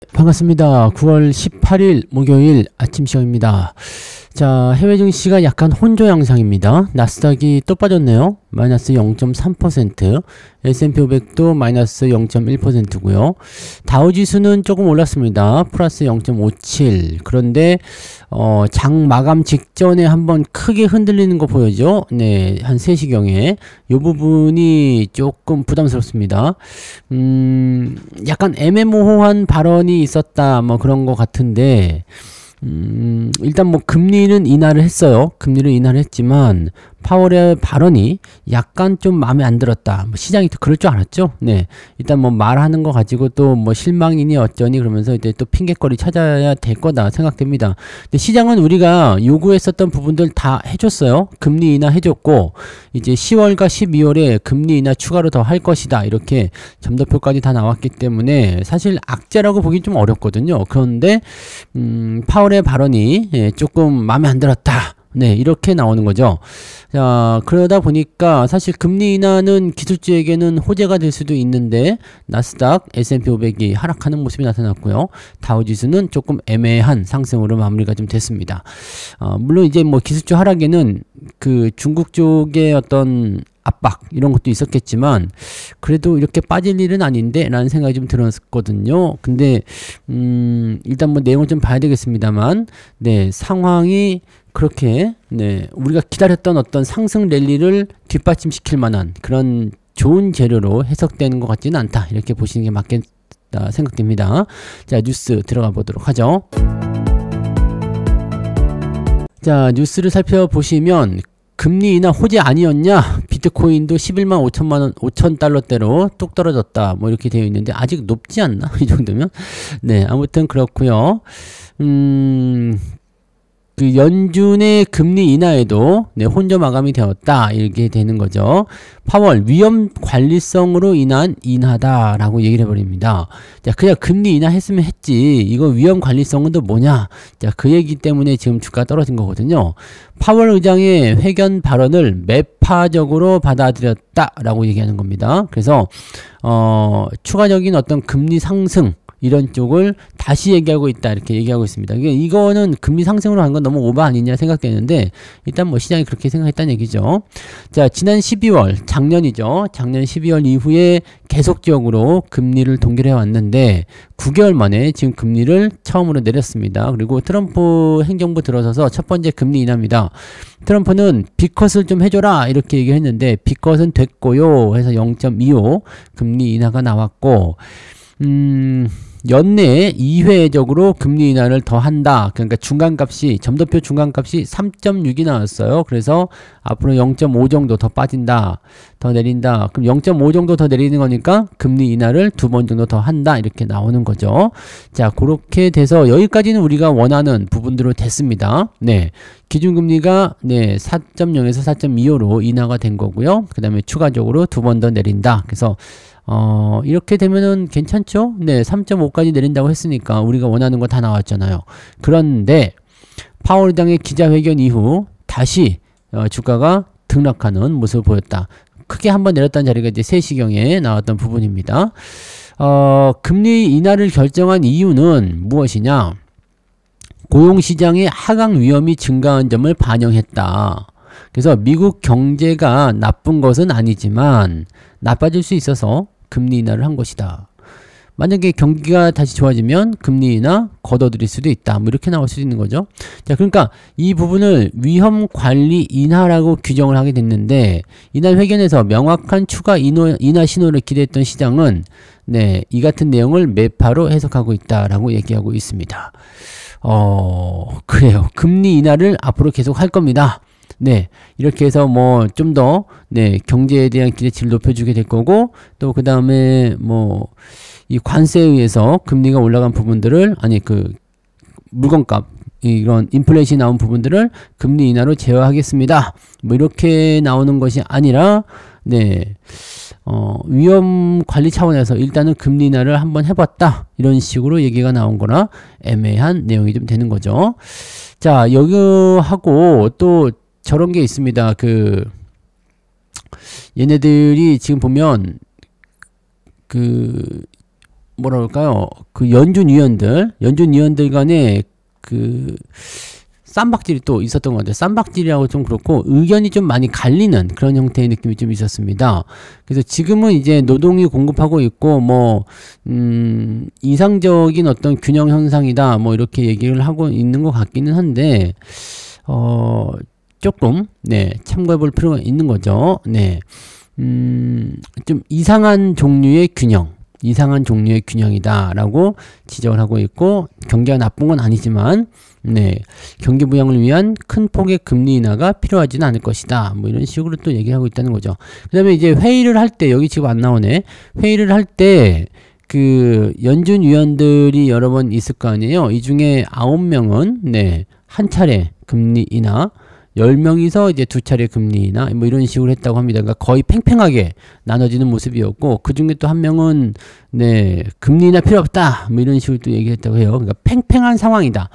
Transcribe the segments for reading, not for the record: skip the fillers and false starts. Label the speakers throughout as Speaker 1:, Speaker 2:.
Speaker 1: 반갑습니다. 9월 18일 목요일 아침 시험입니다. 자, 해외 증시가 약간 혼조 양상입니다. 나스닥이 또 빠졌네요. 마이너스 0.3%, S&P 500도 마이너스 0.1%고요. 다우지수는 조금 올랐습니다. 플러스 0.57. 그런데 장 마감 직전에 한번 크게 흔들리는 거 보여죠? 네, 한 3시경에 이 부분이 조금 부담스럽습니다. 약간 애매모호한 발언이 있었다, 뭐 그런 거 같은데, 일단 뭐 금리는 인하를 했어요. 금리를 인하를 했지만 파월의 발언이 약간 좀 마음에 안 들었다. 뭐 시장이 또 그럴 줄 알았죠. 네, 일단 뭐 말하는 거 가지고 또 뭐 실망이니 어쩌니 그러면서 이제 또 핑계거리 찾아야 될 거다 생각됩니다. 근데 시장은 우리가 요구했었던 부분들 다 해줬어요. 금리 인하 해줬고 이제 10월과 12월에 금리 인하 추가로 더 할 것이다 이렇게 점도표까지 다 나왔기 때문에 사실 악재라고 보기 좀 어렵거든요. 그런데 파월의 발언이 조금 마음에 안 들었다. 네, 이렇게 나오는 거죠. 자, 그러다 보니까 사실 금리 인하는 기술주에게는 호재가 될 수도 있는데 나스닥, S&P 500이 하락하는 모습이 나타났고요. 다우지수는 조금 애매한 상승으로 마무리가 좀 됐습니다. 물론 이제 뭐 기술주 하락에는 그 중국 쪽의 어떤 압박 이런 것도 있었겠지만 그래도 이렇게 빠질 일은 아닌데 라는 생각이 좀 들었거든요. 근데 일단 뭐 내용을 좀 봐야 되겠습니다만 네, 상황이 그렇게 네, 우리가 기다렸던 어떤 상승 랠리를 뒷받침시킬 만한 그런 좋은 재료로 해석되는 것 같지는 않다. 이렇게 보시는 게 맞겠다 생각됩니다. 자, 뉴스 들어가 보도록 하죠. 자, 뉴스를 살펴보시면 금리 인하 호재 아니었냐? 비트코인도 11만 5천만 원, 5천 달러대로 뚝 떨어졌다. 뭐 이렇게 되어 있는데 아직 높지 않나? 이 정도면? 네, 아무튼 그렇고요. 그 연준의 금리 인하에도 네, 혼조 마감이 되었다 이렇게 되는 거죠. 파월 위험 관리성으로 인한 인하다라고 얘기를 해버립니다. 자, 그냥 금리 인하했으면 했지 이거 위험 관리성은 또 뭐냐? 자, 그 얘기 때문에 지금 주가 떨어진 거거든요. 파월 의장의 회견 발언을 매파적으로 받아들였다라고 얘기하는 겁니다. 그래서 추가적인 어떤 금리 상승 이런 쪽을 다시 얘기하고 있다 이렇게 얘기하고 있습니다. 이거는 금리 상승으로 한 건 너무 오버 아니냐 생각되는데 일단 뭐 시장이 그렇게 생각했다는 얘기죠. 자, 지난 12월 작년이죠. 작년 12월 이후에 계속적으로 금리를 동결해 왔는데 9개월 만에 지금 금리를 처음으로 내렸습니다. 그리고 트럼프 행정부 들어서서 첫 번째 금리 인하입니다. 트럼프는 빅컷을 좀 해줘라 이렇게 얘기했는데 빅컷은 됐고요 해서 0.25 금리 인하가 나왔고 연내에 2회적으로 금리 인하를 더 한다. 그러니까 중간값이 점도표 중간값이 3.6이 나왔어요. 그래서 앞으로 0.5 정도 더 빠진다. 더 내린다. 그럼 0.5 정도 더 내리는 거니까 금리 인하를 2번 정도 더 한다. 이렇게 나오는 거죠. 자, 그렇게 돼서 여기까지는 우리가 원하는 부분대로 됐습니다. 네. 기준금리가 네, 4.0에서 4.25로 인하가 된 거고요. 그 다음에 추가적으로 2번 더 내린다. 그래서 이렇게 되면은 괜찮죠? 네, 3.5까지 내린다고 했으니까 우리가 원하는 거 다 나왔잖아요. 그런데 파월 의장의 기자회견 이후 다시 주가가 등락하는 모습을 보였다. 크게 한번 내렸다는 자리가 이제 3시경에 나왔던 부분입니다. 금리 인하를 결정한 이유는 무엇이냐? 고용시장의 하강 위험이 증가한 점을 반영했다. 그래서 미국 경제가 나쁜 것은 아니지만 나빠질 수 있어서 금리 인하를 한 것이다. 만약에 경기가 다시 좋아지면 금리 인하 걷어들일 수도 있다. 뭐 이렇게 나올 수도 있는 거죠. 자, 그러니까 이 부분을 위험 관리 인하라고 규정을 하게 됐는데 이날 회견에서 명확한 추가 인하 신호를 기대했던 시장은 네, 이 같은 내용을 매파로 해석하고 있다라고 얘기하고 있습니다. 그래요. 금리 인하를 앞으로 계속 할 겁니다. 네, 이렇게 해서 뭐 좀 더 네, 경제에 대한 기대치를 높여주게 될 거고 또 그 다음에 뭐 이 관세에 의해서 금리가 올라간 부분들을 아니 그 물건값 이런 인플레이션이 나온 부분들을 금리 인하로 제어하겠습니다. 뭐 이렇게 나오는 것이 아니라 네, 위험 관리 차원에서 일단은 금리 인하를 한번 해봤다 이런 식으로 얘기가 나온 거라 애매한 내용이 좀 되는 거죠. 자, 여기하고 또 저런 게 있습니다. 그 얘네들이 지금 보면 그 뭐라 그럴까요? 그 연준 위원들 간에 그 쌈박질이 또 있었던 것 같아요. 쌈박질이라고 좀 그렇고 의견이 좀 많이 갈리는 그런 형태의 느낌이 좀 있었습니다. 그래서 지금은 이제 노동이 공급하고 있고 뭐 이상적인 어떤 균형 현상이다 뭐 이렇게 얘기를 하고 있는 것 같기는 한데 조금 네 참고해 볼 필요가 있는 거죠. 네. 좀 이상한 종류의 균형이다 라고 지적을 하고 있고, 경기가 나쁜 건 아니지만 네 경기 부양을 위한 큰 폭의 금리 인하가 필요하지는 않을 것이다 뭐 이런 식으로 또 얘기하고 있다는 거죠. 그 다음에 이제 회의를 할 때, 여기 지금 안 나오네, 회의를 할 때 그 연준 위원들이 여러 번 있을 거 아니에요. 이 중에 9명은 네 한 차례 금리 인하, 10명이서 이제 2차례 금리 인하 뭐 이런 식으로 했다고 합니다. 그러니까 거의 팽팽하게 나눠지는 모습이었고, 그 중에 또 한 명은 네 금리 인하 필요 없다 뭐 이런 식으로 또 얘기했다고 해요. 그러니까 팽팽한 상황이다.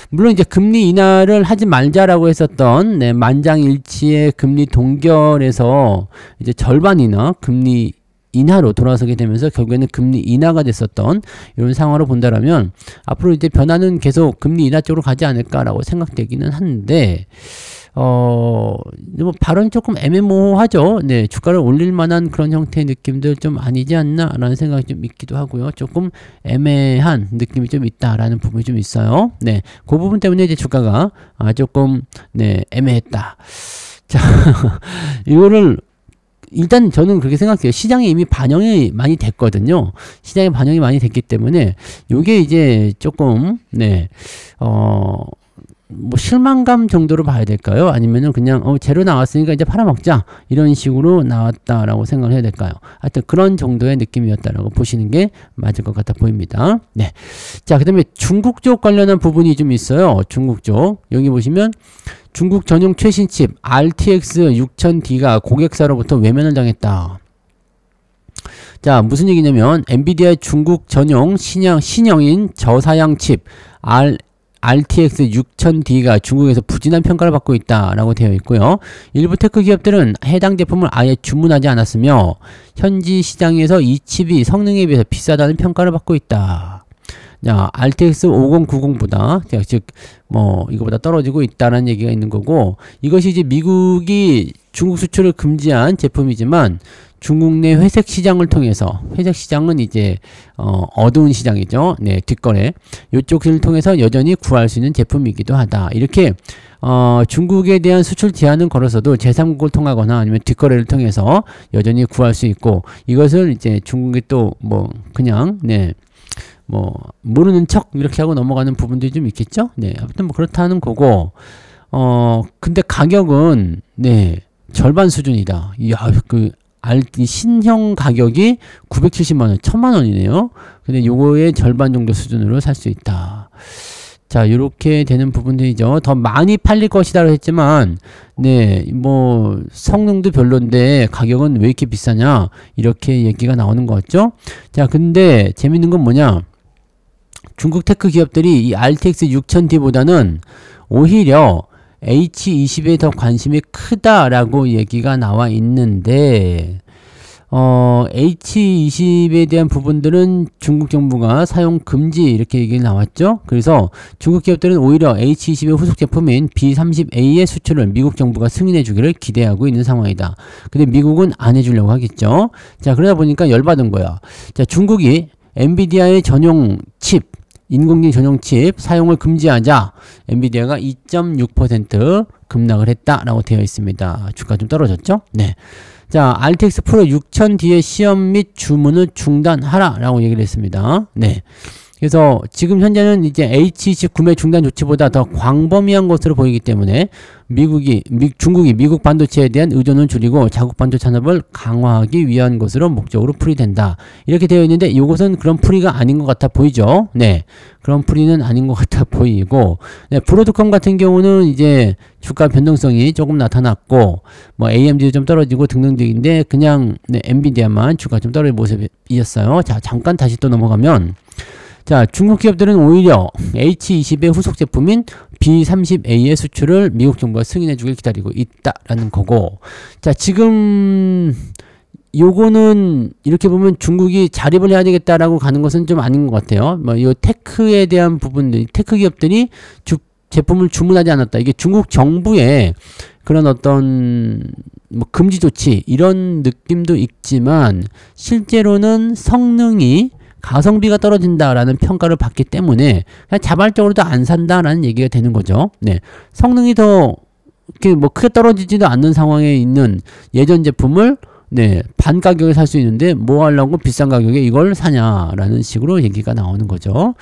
Speaker 1: 물론 이제 금리 인하를 하지 말자라고 했었던 네 만장일치의 금리 동결에서 이제 절반이나 금리 인하로 돌아서게 되면서 결국에는 금리 인하가 됐었던 이런 상황으로 본다라면, 앞으로 이제 변화는 계속 금리 인하 쪽으로 가지 않을까라고 생각되기는 한데, 뭐 발언이 조금 애매모호하죠. 네, 주가를 올릴 만한 그런 형태의 느낌들 좀 아니지 않나라는 생각이 좀 있기도 하고요. 조금 애매한 느낌이 좀 있다라는 부분이 좀 있어요. 네, 그 부분 때문에 이제 주가가 조금 네 애매했다. 자, 이거를 일단 저는 그렇게 생각해요. 시장에 이미 반영이 많이 됐거든요. 시장에 반영이 많이 됐기 때문에 요게 이제 조금 네 뭐 실망감 정도로 봐야 될까요? 아니면은 그냥 재료 나왔으니까 이제 팔아먹자 이런 식으로 나왔다라고 생각을 해야 될까요? 하여튼 그런 정도의 느낌이었다라고 보시는 게 맞을 것 같아 보입니다. 네. 자, 그다음에 중국 쪽 관련한 부분이 좀 있어요. 중국 쪽 여기 보시면 중국 전용 최신 칩 RTX 6000D가 고객사로부터 외면을 당했다. 자, 무슨 얘기냐면 엔비디아의 중국 전용 신형인 저사양 칩 RTX 6000D가 중국에서 부진한 평가를 받고 있다라고 되어 있고요. 일부 테크 기업들은 해당 제품을 아예 주문하지 않았으며 현지 시장에서 이 칩이 성능에 비해서 비싸다는 평가를 받고 있다. 자, RTX 5090보다 즉 뭐 이거보다 떨어지고 있다는 얘기가 있는 거고, 이것이 이제 미국이 중국 수출을 금지한 제품이지만 중국 내 회색 시장을 통해서, 회색 시장은 이제 어두운 시장이죠. 네, 뒷거래. 이쪽을 통해서 여전히 구할 수 있는 제품이기도 하다. 이렇게 중국에 대한 수출 제한은 걸어서도 제3국을 통하거나 아니면 뒷거래를 통해서 여전히 구할 수 있고, 이것을 이제 중국이 또 뭐 그냥 네 뭐 모르는 척 이렇게 하고 넘어가는 부분들이 좀 있겠죠. 네, 아무튼 뭐 그렇다는 거고, 근데 가격은 네 절반 수준이다. 이야, 그 신형 가격이 970만원, 1000만원이네요. 근데 요거의 절반 정도 수준으로 살 수 있다. 자, 요렇게 되는 부분들이죠. 더 많이 팔릴 것이다라고 했지만, 네, 뭐, 성능도 별론데 가격은 왜 이렇게 비싸냐? 이렇게 얘기가 나오는 것 같죠? 자, 근데 재밌는 건 뭐냐? 중국 테크 기업들이 이 RTX 6000D보다는 오히려 H20에 더 관심이 크다라고 얘기가 나와 있는데, H20에 대한 부분들은 중국 정부가 사용 금지 이렇게 얘기 나왔죠. 그래서 중국 기업들은 오히려 H20의 후속 제품인 B30A의 수출을 미국 정부가 승인해 주기를 기대하고 있는 상황이다. 근데 미국은 안 해주려고 하겠죠. 자, 그러다 보니까 열받은 거야. 자, 중국이 엔비디아의 전용 칩, 인공지능 전용 칩 사용을 금지하자 엔비디아가 2.6% 급락을 했다라고 되어 있습니다. 주가 좀 떨어졌죠? 네. 자, RTX 프로 6000D의 시험 및 주문을 중단하라 라고 얘기를 했습니다. 네. 그래서 지금 현재는 이제 H20 구매 중단 조치보다 더 광범위한 것으로 보이기 때문에 중국이 미국 반도체에 대한 의존을 줄이고 자국 반도체 산업을 강화하기 위한 것으로 목적으로 풀이된다. 이렇게 되어 있는데 이것은 그런 풀이가 아닌 것 같아 보이죠. 네. 그런 풀이는 아닌 것 같아 보이고, 네, 브로드컴 같은 경우는 이제 주가 변동성이 조금 나타났고, 뭐 AMD도 좀 떨어지고 등등등인데 그냥 네, 엔비디아만 주가 좀 떨어진 모습이었어요. 자, 잠깐 다시 또 넘어가면, 자, 중국 기업들은 오히려 H20의 후속 제품인 B30A의 수출을 미국 정부가 승인해 주길 기다리고 있다라는 거고, 자, 지금 요거는 이렇게 보면 중국이 자립을 해야 되겠다라고 가는 것은 좀 아닌 것 같아요. 뭐 이 테크에 대한 부분들, 테크 기업들이 제품을 주문하지 않았다. 이게 중국 정부의 그런 어떤 뭐 금지 조치 이런 느낌도 있지만 실제로는 성능이 가성비가 떨어진다라는 평가를 받기 때문에 그냥 자발적으로도 안 산다라는 얘기가 되는 거죠. 네, 성능이 더 이렇게 뭐 크게 떨어지지도 않는 상황에 있는 예전 제품을 네, 반 가격에 살 수 있는데 뭐 하려고 비싼 가격에 이걸 사냐라는 식으로 얘기가 나오는 거죠.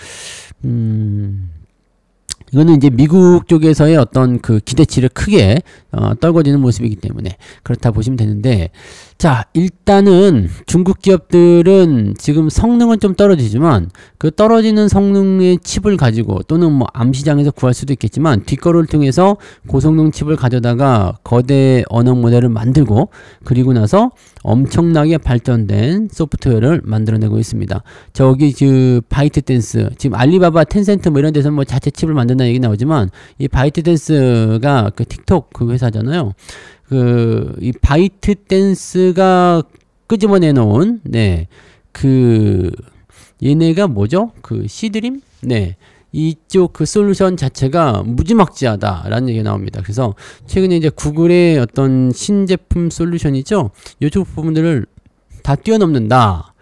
Speaker 1: 이거는 이제 미국 쪽에서의 어떤 그 기대치를 크게 떨궈지는 모습이기 때문에 그렇다 보시면 되는데, 자, 일단은 중국 기업들은 지금 성능은 좀 떨어지지만 그 떨어지는 성능의 칩을 가지고 또는 뭐 암시장에서 구할 수도 있겠지만 뒷거래를 통해서 고성능 칩을 가져다가 거대 언어 모델을 만들고 그리고 나서 엄청나게 발전된 소프트웨어를 만들어내고 있습니다. 저기 그 바이트댄스, 지금 알리바바, 텐센트 뭐 이런 데서 뭐 자체 칩을 만든다는 얘기 나오지만 이 바이트댄스가 그 틱톡 그 회사잖아요. 이 바이트댄스가 끄집어내 놓은 네, 얘네가 뭐죠? 시드림? 네. 이쪽 그 솔루션 자체가 무지막지하다라는 얘기가 나옵니다. 그래서 최근에 이제 구글의 어떤 신제품 솔루션이죠. 이쪽 부분들을 다 뛰어넘는다.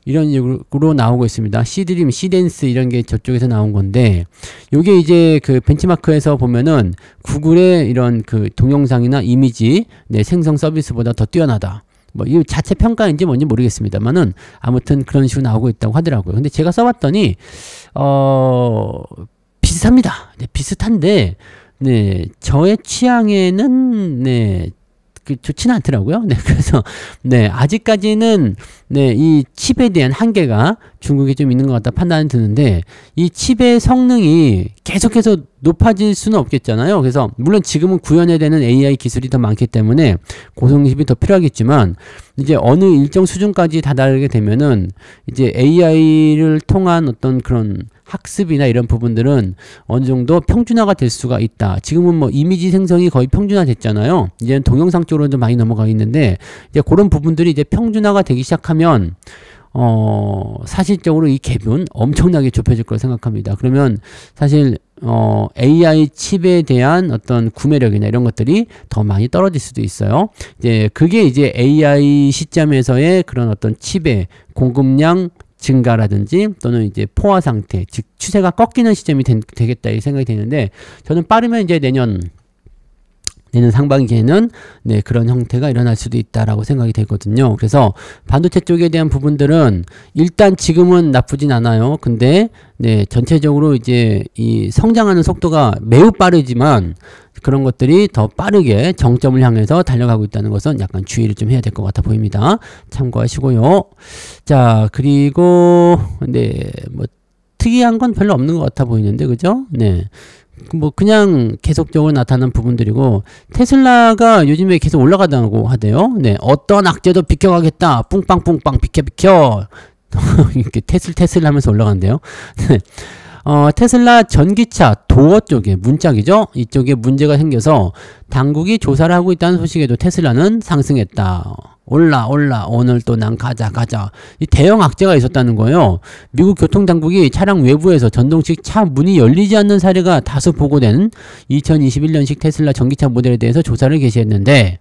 Speaker 1: 이런 식으로 나오고 있습니다. 시드림, 시댄스 이런 게 저쪽에서 나온 건데, 요게 이제 그 벤치마크에서 보면은 구글의 이런 그 동영상이나 이미지 네, 생성 서비스보다 더 뛰어나다. 뭐 이 자체 평가인지 뭔지 모르겠습니다만은 아무튼 그런 식으로 나오고 있다고 하더라고요. 근데 제가 써봤더니 비슷합니다. 네, 비슷한데 네, 저의 취향에는 네, 좋지는 않더라고요. 네, 그래서, 네, 아직까지는, 네, 이 칩에 대한 한계가 중국에 좀 있는 것 같다 판단이 드는데, 이 칩의 성능이 계속해서 높아질 수는 없겠잖아요. 그래서, 물론 지금은 구현해야 되는 AI 기술이 더 많기 때문에 고성능칩이 더 필요하겠지만, 이제 어느 일정 수준까지 다다르게 되면은, 이제 AI를 통한 어떤 그런 학습이나 이런 부분들은 어느 정도 평준화가 될 수가 있다. 지금은 뭐 이미지 생성이 거의 평준화 됐잖아요. 이제는 동영상 쪽으로 좀 많이 넘어가 있는데, 이제 그런 부분들이 이제 평준화가 되기 시작하면 사실적으로 이 갭은 엄청나게 좁혀질 거라 생각합니다. 그러면 사실 AI 칩에 대한 어떤 구매력이나 이런 것들이 더 많이 떨어질 수도 있어요. 이제 그게 이제 AI 시점에서의 그런 어떤 칩의 공급량 증가라든지 또는 이제 포화 상태, 즉 추세가 꺾이는 시점이 되겠다 이 생각이 되는데, 저는 빠르면 이제 내년 상반기에는 네, 그런 형태가 일어날 수도 있다라고 생각이 되거든요. 그래서 반도체 쪽에 대한 부분들은 일단 지금은 나쁘진 않아요. 근데 네, 전체적으로 이제 이 성장하는 속도가 매우 빠르지만 그런 것들이 더 빠르게 정점을 향해서 달려가고 있다는 것은 약간 주의를 좀 해야 될 것 같아 보입니다. 참고하시고요. 자, 그리고 네, 뭐 특이한 건 별로 없는 것 같아 보이는데, 그죠? 네. 뭐 그냥 계속적으로 나타나는 부분들이고, 테슬라가 요즘에 계속 올라가다고 하대요. 네, 어떤 악재도 비켜가겠다. 뿡빵뿡빵 비켜 이렇게 테슬 하면서 올라간대요. 네. 테슬라 전기차 도어 쪽에 문짝이죠. 이쪽에 문제가 생겨서 당국이 조사를 하고 있다는 소식에도 테슬라는 상승했다. 올라 오늘 또 난 가자. 이 대형 악재가 있었다는 거예요. 미국 교통당국이 차량 외부에서 전동식 차 문이 열리지 않는 사례가 다수 보고된 2021년식 테슬라 전기차 모델에 대해서 조사를 개시했는데,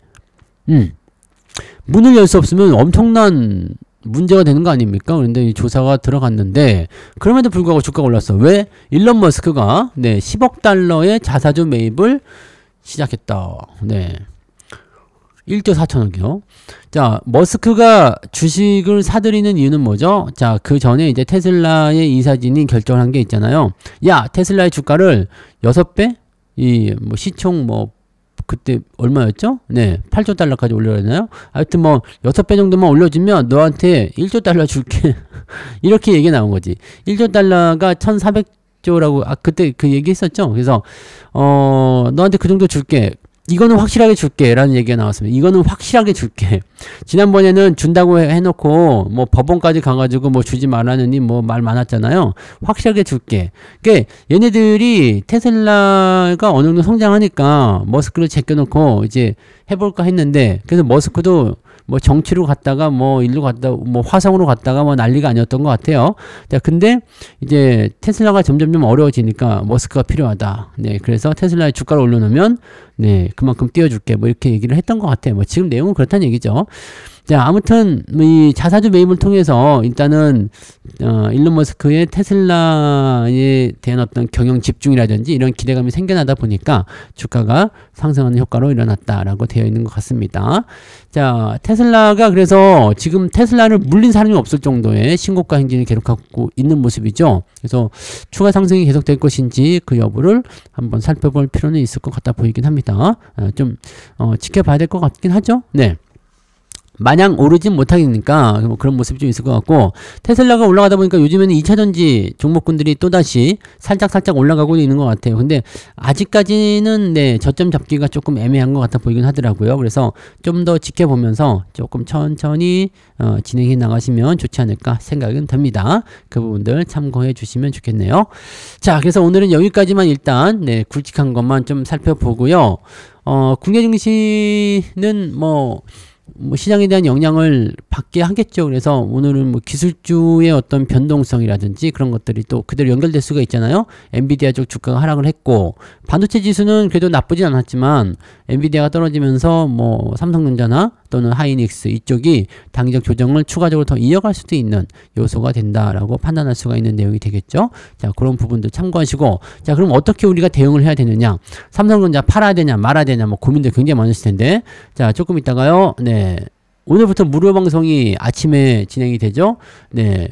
Speaker 1: 문을 열 수 없으면 엄청난 문제가 되는 거 아닙니까? 그런데 이 조사가 들어갔는데 그럼에도 불구하고 주가가 올랐어. 왜? 일론 머스크가 네, 10억 달러의 자사주 매입을 시작했다. 네. 1조 4천억이요. 자, 머스크가 주식을 사들이는 이유는 뭐죠? 자, 그 전에 이제 테슬라의 이사진이 결정을 한 게 있잖아요. 야, 테슬라의 주가를 6배? 뭐 시총 뭐 그때 얼마였죠? 네, 8조 달러까지 올려야 되나요? 하여튼 뭐 6배 정도만 올려주면 너한테 1조 달러 줄게. 이렇게 얘기 나온 거지. 1조 달러가 1400조라고 그때 그 얘기 했었죠. 그래서 너한테 그 정도 줄게. 이거는 확실하게 줄게 라는 얘기가 나왔습니다. 이거는 확실하게 줄게. 지난번에는 준다고 해놓고 뭐 법원까지 가가지고 뭐 주지 말라느니 뭐 말 많았잖아요. 확실하게 줄게. 그러니까 얘네들이 테슬라가 어느 정도 성장하니까 머스크를 제껴놓고 이제 해볼까 했는데, 그래서 머스크도 뭐 정치로 갔다가 뭐 일로 갔다 뭐 화성으로 갔다가 뭐 난리가 아니었던 것 같아요. 자, 근데 이제 테슬라가 점점 어려워지니까 머스크가 필요하다. 네, 그래서 테슬라의 주가를 올려놓으면 네, 그만큼 띄워줄게. 뭐 이렇게 얘기를 했던 것 같아요. 뭐 지금 내용은 그렇다는 얘기죠. 자, 아무튼 이 자사주 매입을 통해서 일단은 일론 머스크의 테슬라에 대한 어떤 경영 집중이라든지 이런 기대감이 생겨나다 보니까 주가가 상승하는 효과로 일어났다라고 되어 있는 것 같습니다. 자, 테슬라가 그래서 지금 테슬라를 물린 사람이 없을 정도의 신고가 행진을 계속하고 있는 모습이죠. 그래서 추가 상승이 계속될 것인지 그 여부를 한번 살펴볼 필요는 있을 것 같다 보이긴 합니다. 좀 지켜봐야 될 것 같긴 하죠. 네. 마냥 오르진 못하니까 뭐 그런 모습이 좀 있을 것 같고, 테슬라가 올라가다 보니까 요즘에는 2차전지 종목군들이 또다시 살짝 올라가고 있는 것 같아요. 근데 아직까지는 네, 저점 잡기가 조금 애매한 것 같아 보이긴 하더라고요. 그래서 좀 더 지켜보면서 조금 천천히 진행해 나가시면 좋지 않을까 생각은 듭니다. 그 부분들 참고해 주시면 좋겠네요. 자, 그래서 오늘은 여기까지만 일단 네, 굵직한 것만 좀 살펴보고요. 국내 증시는 뭐 시장에 대한 영향을 받게 하겠죠. 그래서 오늘은 뭐 기술주의 어떤 변동성이라든지 그런 것들이 또 그대로 연결될 수가 있잖아요. 엔비디아 쪽 주가가 하락을 했고, 반도체 지수는 그래도 나쁘진 않았지만 엔비디아가 떨어지면서 뭐 삼성전자나 또는 하이닉스 이쪽이 당기적 조정을 추가적으로 더 이어갈 수도 있는 요소가 된다라고 판단할 수가 있는 내용이 되겠죠. 자, 그런 부분도 참고하시고, 자, 그럼 어떻게 우리가 대응을 해야 되느냐? 삼성전자 팔아야 되냐 말아야 되냐 뭐 고민들 굉장히 많으실 텐데, 자, 조금 있다가요. 네, 오늘부터 무료 방송이 아침에 진행이 되죠. 네,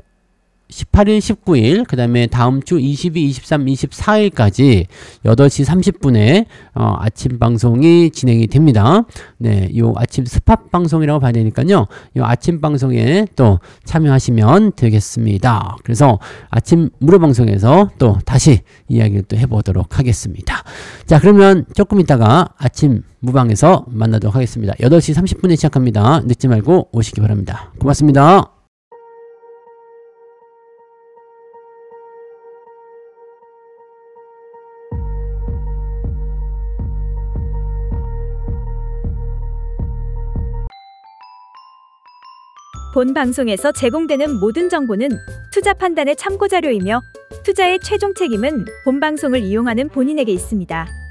Speaker 1: 18일, 19일, 그 다음에 다음 주 22, 23, 24일까지 8시 30분에 아침 방송이 진행이 됩니다. 네, 요 아침 스팟 방송이라고 봐야 되니까요. 요 아침 방송에 또 참여하시면 되겠습니다. 그래서 아침 무료 방송에서 또 다시 이야기를 또 해보도록 하겠습니다. 자, 그러면 조금 있다가 아침 무방에서 만나도록 하겠습니다. 8시 30분에 시작합니다. 늦지 말고 오시기 바랍니다. 고맙습니다.
Speaker 2: 본 방송에서 제공되는 모든 정보는 투자 판단의 참고 자료이며 투자의 최종 책임은 본 방송을 이용하는 본인에게 있습니다.